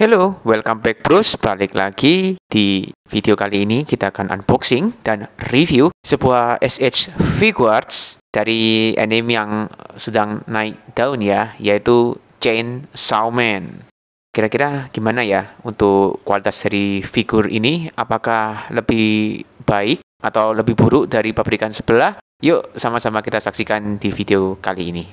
Hello, welcome back bros. Balik lagi di video kali ini kita akan unboxing dan review sebuah SH Figuarts dari anime yang sedang naik daun ya, yaitu Chainsaw Man. Kira-kira gimana ya untuk kualitas dari figur ini? Apakah lebih baik atau lebih buruk dari pabrikan sebelah? Yuk sama-sama kita saksikan di video kali ini.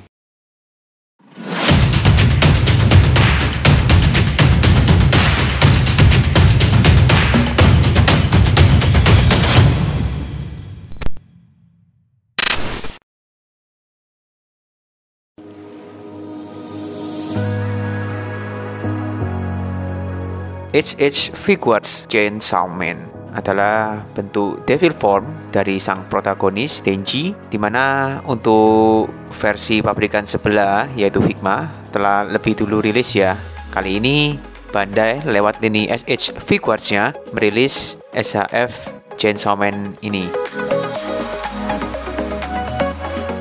SH Figuarts Chainsaw Man adalah bentuk devil form dari sang protagonis Denji, di mana untuk versi pabrikan sebelah yaitu Figma telah lebih dulu rilis ya. Kali ini Bandai lewat lini SH Figuarts-nya merilis SHF Chainsaw Man ini.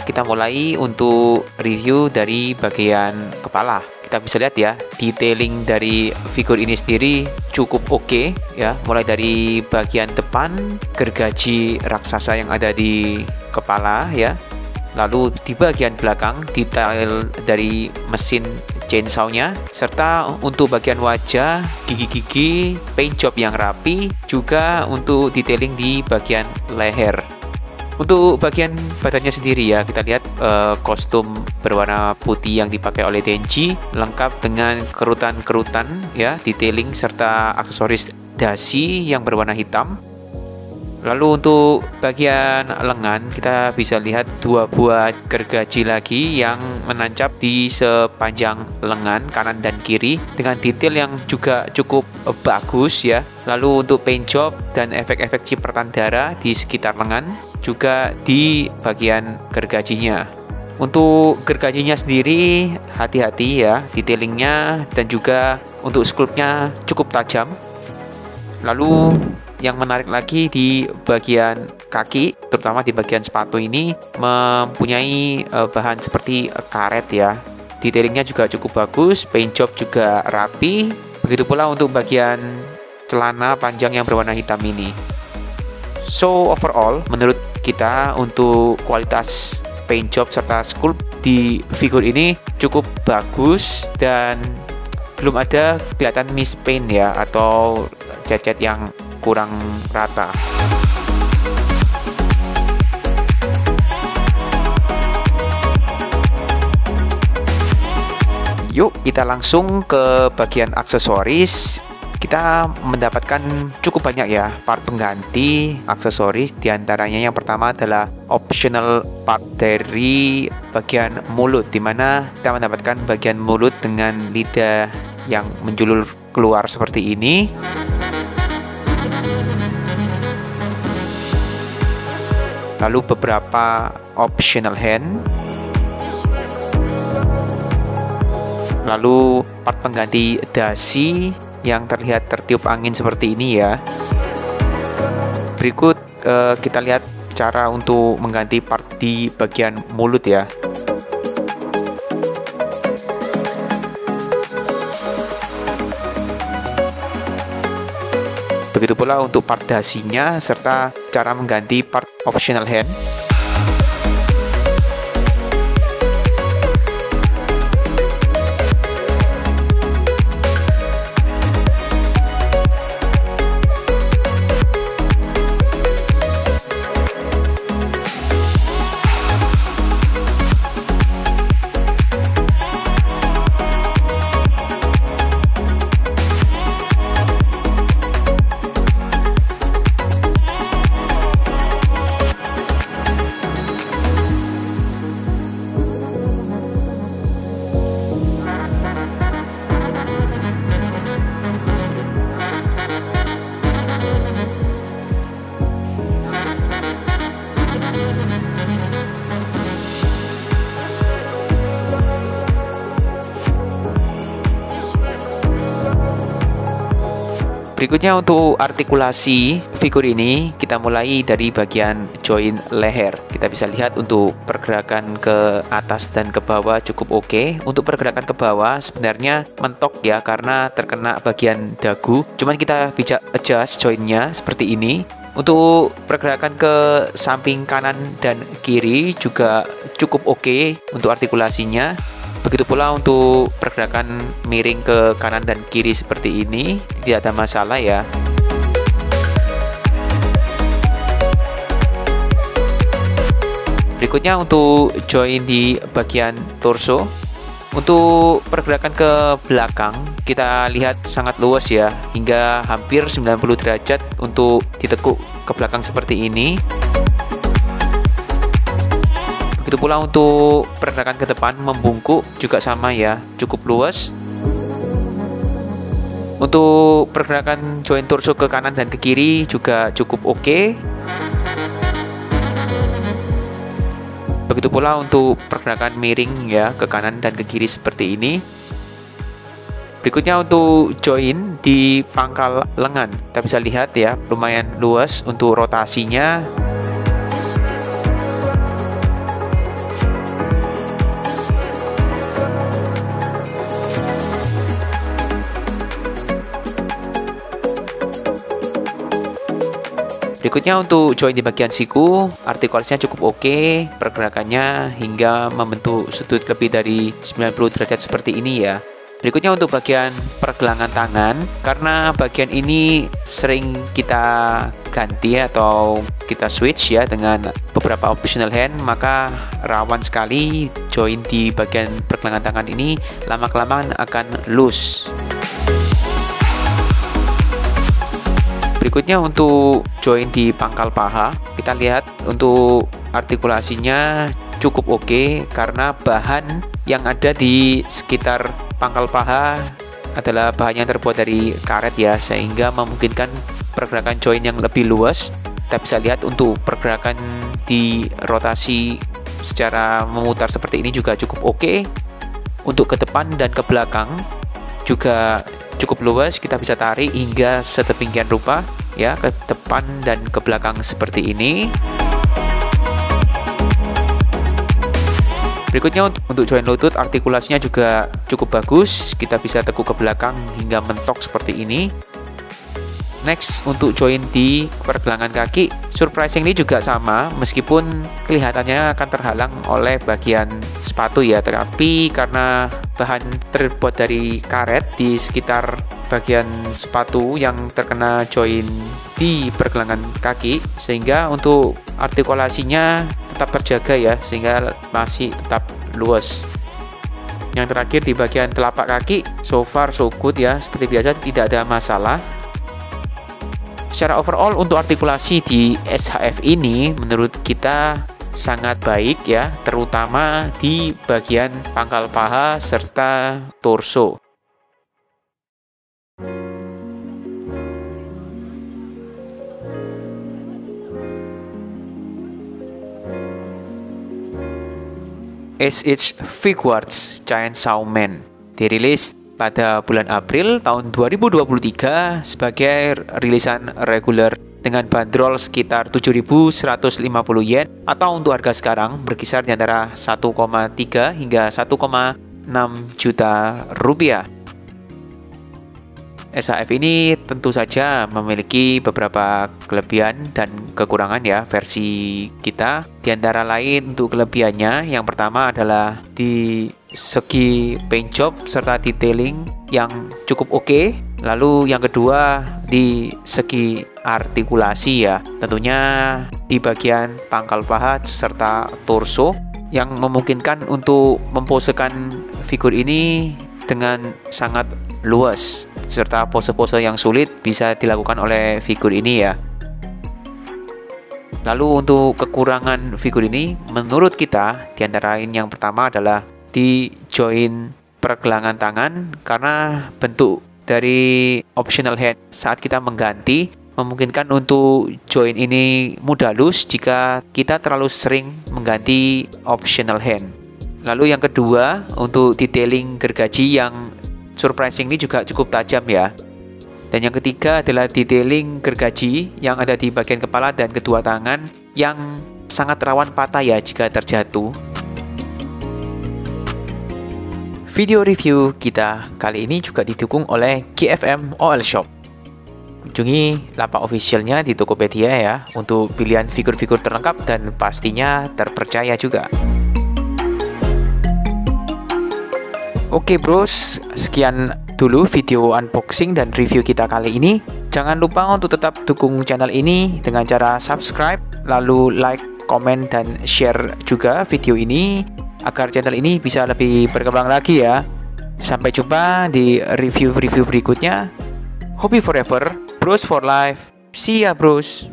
Kita mulai untuk review dari bagian kepala. Kita bisa lihat ya, detailing dari figur ini sendiri cukup oke ya, mulai dari bagian depan gergaji raksasa yang ada di kepala ya, lalu di bagian belakang detail dari mesin chainsaw-nya, serta untuk bagian wajah, gigi-gigi, paint job yang rapi, juga untuk detailing di bagian leher. Untuk bagian badannya sendiri ya, kita lihat kostum berwarna putih yang dipakai oleh Denji lengkap dengan kerutan-kerutan ya, detailing serta aksesoris dasi yang berwarna hitam. Lalu untuk bagian lengan kita bisa lihat dua buah gergaji lagi yang menancap di sepanjang lengan kanan dan kiri dengan detail yang juga cukup bagus ya. Lalu untuk paint job dan efek-efek cipratan darah di sekitar lengan juga di bagian gergajinya. Untuk gergajinya sendiri hati-hati ya, detailingnya dan juga untuk sculptnya cukup tajam. Lalu yang menarik lagi di bagian kaki, terutama di bagian sepatu ini mempunyai bahan seperti karet ya. Detailingnya juga cukup bagus, paint job juga rapi. Begitu pula untuk bagian celana panjang yang berwarna hitam ini. So overall, menurut kita untuk kualitas paint job serta sculpt di figur ini cukup bagus dan belum ada kelihatan mispaint ya, atau cacat yang kurang rata. Yuk kita langsung ke bagian aksesoris. Kita mendapatkan cukup banyak ya part pengganti aksesoris. Di antaranya yang pertama adalah optional part dari bagian mulut, dimana kita mendapatkan bagian mulut dengan lidah yang menjulur keluar seperti ini. Lalu beberapa optional hand. Lalu part pengganti dasi yang terlihat tertiup angin seperti ini ya. Berikut kita lihat cara untuk mengganti part di bagian mulut ya. Begitu pula untuk part dasinya serta cara mengganti part optional hand. Berikutnya untuk artikulasi figur ini, kita mulai dari bagian join leher. Kita bisa lihat untuk pergerakan ke atas dan ke bawah cukup oke. Untuk pergerakan ke bawah sebenarnya mentok ya, karena terkena bagian dagu. Cuman kita bisa adjust joinnya seperti ini. Untuk pergerakan ke samping kanan dan kiri juga cukup oke untuk artikulasinya. Begitu pula untuk pergerakan miring ke kanan dan kiri seperti ini, tidak ada masalah ya. Berikutnya untuk join di bagian torso. Untuk pergerakan ke belakang, kita lihat sangat luas ya, hingga hampir 90 derajat untuk ditekuk ke belakang seperti ini. Begitu pula untuk pergerakan ke depan membungkuk juga sama ya, cukup luas. Untuk pergerakan join torso ke kanan dan ke kiri juga cukup oke. Begitu pula untuk pergerakan miring ya, ke kanan dan ke kiri seperti ini. Berikutnya untuk join di pangkal lengan, kita bisa lihat ya, lumayan luas untuk rotasinya. Berikutnya untuk join di bagian siku, artikulasinya cukup oke, pergerakannya hingga membentuk sudut lebih dari 90 derajat seperti ini ya. Berikutnya untuk bagian pergelangan tangan, karena bagian ini sering kita ganti atau kita switch ya dengan beberapa optional hand, maka rawan sekali join di bagian pergelangan tangan ini lama-kelamaan akan loose. Berikutnya untuk join di pangkal paha, kita lihat untuk artikulasinya cukup oke, karena bahan yang ada di sekitar pangkal paha adalah bahan yang terbuat dari karet ya, sehingga memungkinkan pergerakan join yang lebih luas. Kita bisa lihat untuk pergerakan di rotasi secara memutar seperti ini juga cukup oke. Untuk ke depan dan ke belakang juga cukup luas, kita bisa tarik hingga sedemikian rupa ya, ke depan dan ke belakang seperti ini. Berikutnya untuk join lutut, artikulasinya juga cukup bagus, kita bisa tekuk ke belakang hingga mentok seperti ini. Next, untuk join di pergelangan kaki, surprisingly juga sama, meskipun kelihatannya akan terhalang oleh bagian sepatu ya, tapi karena bahan terbuat dari karet di sekitar bagian sepatu yang terkena join di pergelangan kaki, sehingga untuk artikulasinya tetap terjaga ya, sehingga masih tetap luas. Yang terakhir di bagian telapak kaki, so far so good ya, seperti biasa tidak ada masalah. Secara overall untuk artikulasi di SHF ini menurut kita sangat baik ya, terutama di bagian pangkal paha serta torso. SH Figuarts Chainsaw Man dirilis pada bulan April tahun 2023 sebagai rilisan reguler dengan bandrol sekitar 7.150 yen, atau untuk harga sekarang berkisar di antara 1,3 hingga 1,6 juta rupiah. SHF ini tentu saja memiliki beberapa kelebihan dan kekurangan ya versi kita. Di antara lain untuk kelebihannya, yang pertama adalah di segi paint job serta detailing yang cukup oke. Lalu yang kedua di segi artikulasi ya, tentunya di bagian pangkal paha serta torso yang memungkinkan untuk memposekan figur ini dengan sangat luas, serta pose-pose yang sulit bisa dilakukan oleh figur ini ya. Lalu untuk kekurangan figur ini menurut kita, di antara lain yang pertama adalah di join pergelangan tangan, karena bentuk dari optional hand saat kita mengganti memungkinkan untuk join ini mudah loose jika kita terlalu sering mengganti optional hand. Lalu yang kedua, untuk detailing gergaji yang surprisingly juga cukup tajam ya. Dan yang ketiga adalah detailing gergaji yang ada di bagian kepala dan kedua tangan yang sangat rawan patah ya jika terjatuh. Video review kita kali ini juga didukung oleh GFM OL Shop. Kunjungi lapak officialnya di Tokopedia ya untuk pilihan figur-figur terlengkap dan pastinya terpercaya juga. Oke bros, sekian dulu video unboxing dan review kita kali ini. Jangan lupa untuk tetap dukung channel ini dengan cara subscribe, lalu like, komen, dan share juga video ini agar channel ini bisa lebih berkembang lagi ya. Sampai jumpa di review-review berikutnya. Hobby forever, bros for life. See ya bros.